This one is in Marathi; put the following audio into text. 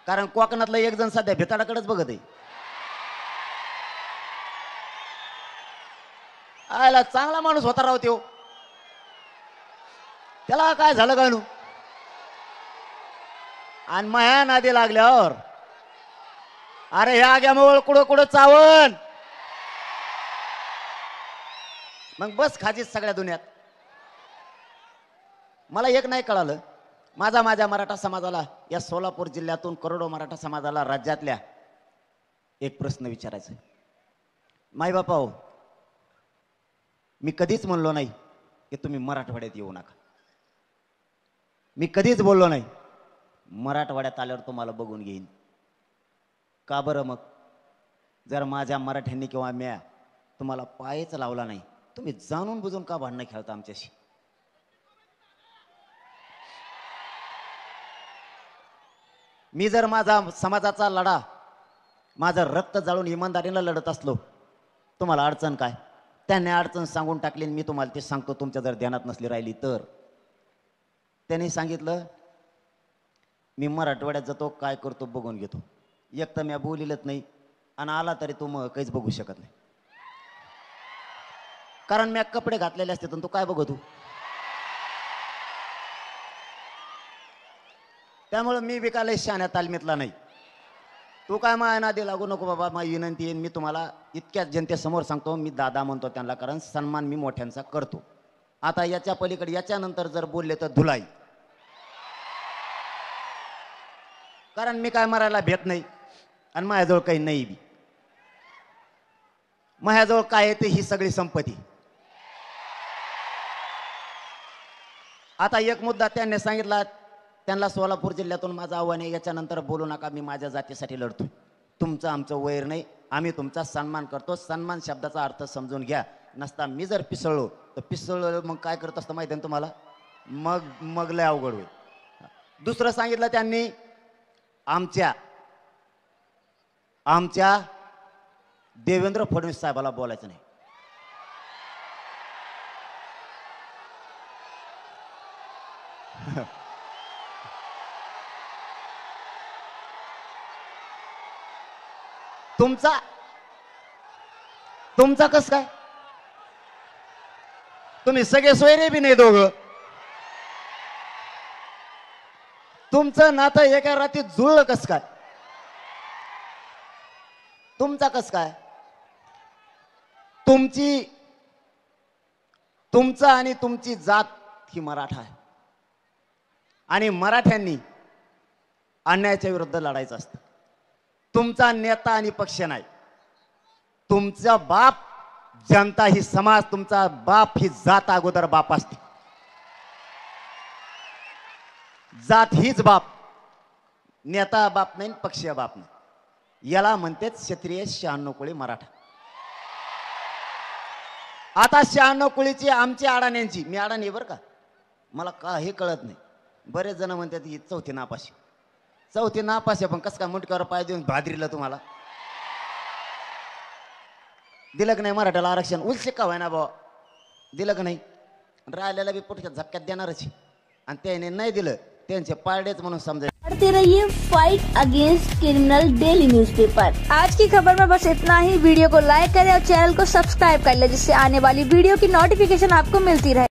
कारण कोकणातला एक जण सध्या भिताडाकडेच बघत आहे. आयला चांगला माणूस होता राव त्यो, त्याला काय झालं काय नु. आणि माया नादी लागल्यावर अरे ह्या आग्यामुळे कुठं कुठं चावण, मग बस खाजीच सगळ्या दुनियात. मला एक नाही कळालं, माझ्या मराठा समाजाला, या सोलापूर जिल्ह्यातून करोडो मराठा समाजाला, राज्यातल्या एक प्रश्न विचारायचा. माई बापा हो, मी कधीच म्हणलो नाही की तुम्ही मराठवाड्यात येऊ नका. मी कधीच बोललो नाही मराठवाड्यात आल्यावर तुम्हाला बघून घेईन. का बरं मग? जर माझ्या मराठ्यांनी किंवा म्या तुम्हाला पायच लावला नाही, तुम्ही जाणून बुजून का भांडणं खेळता आमच्याशी? मी जर माझा समाजाचा लढा, माझं रक्त जाळून इमानदारीनं लढत असलो, तुम्हाला अडचण काय? त्यांनी अडचण सांगून टाकली, मी तुम्हाला ते सांगतो. तुमच्या जर ध्यानात नसली राहिली तर, त्यांनी सांगितलं मी मराठवाड्यात जातो, काय करतो बघून घेतो. एक तर मी बोलिलच नाही, आणि आला तरी तू मग काहीच बघू शकत नाही, कारण मी कपडे घातलेले असते तू काय बघतो. त्यामुळे मी विकायला शहाण्या तालमीतला नाही. तू काय माया नादी लागू नको बाबा, माझी विनंती आहे. मी तुम्हाला इतक्याच जनतेसमोर सांगतो, मी दादा म्हणतो त्यांना, कारण सन्मान मी मोठ्यांचा करतो. आता याच्या पलीकडे याच्यानंतर जर बोलले तर धुलाई, कारण मी काय मरायला भेट नाही आणि माझ्याजवळ काही नाही बी. माझ्याजवळ काय येते ही सगळी संपत्ती. आता एक मुद्दा त्यांनी सांगितला, त्यांना सोलापूर जिल्ह्यातून माझं आव्हान आहे, याच्यानंतर बोलू नका, मी माझ्या जातीसाठी लढतो. तुमचं आमचं वैर नाही, आम्ही तुमचा सन्मान करतो. सन्मान शब्दाचा अर्थ समजून घ्या. नसता मी जर पिसळलो तर पिसळलो मग काय करत असतं माहिती आहे तुम्हाला? मग लय अवघड होईल. दुसरं सांगितलं त्यांनी, आमच्या देवेंद्र फडणवीस साहेबाला बोलायचं नाही. तुमचा कस काय? तुम्ही सगळे सोयरे बी नाही दोघं. तुमचं नातं एका रात्रीत जुळलं कस काय? तुमचा कस काय? तुमचं आणि तुमची जात ही मराठा आहे, आणि मराठ्यांनी अन्यायाच्या विरुद्ध लढायचं असतं. तुमचा नेता आणि पक्ष नाही, तुमचा बाप जनता ही समाज, तुमचा बाप ही जात अगोदर बाप असते. जात हीच बाप, नेता बाप नाही, पक्षीय बाप नाही. याला म्हणतात क्षत्रिय 96 कुळी मराठा. आता 96 कुळीची आमची अडाण्यांची, मी अडाणी बरं का, मला काही कळत नाही. बरेच जण म्हणतात ही चौथी नापाशी. चौथी नापाशी पण कसं काय मुंडक्यावर पाय देऊन भादरीला तुम्हाला दिलं का नाही? मराठ्याला आरक्षण उलशिक का व्हायना भाऊ, दिलं का नाही? राहिलेला बी पुढच्या झक्क्यात देणारच, आणि त्याने नाही दिलं त्यांचे पारडेच म्हणून समजायचं. पढ़ते रहिए fight against criminal daily newspaper. आज की खबर में बस इतना ही। वीडियो को लाइक करें और चैनल को सब्सक्राइब कर ले, जिससे आने वाली वीडियो की नोटिफिकेशन आपको मिलती रहे।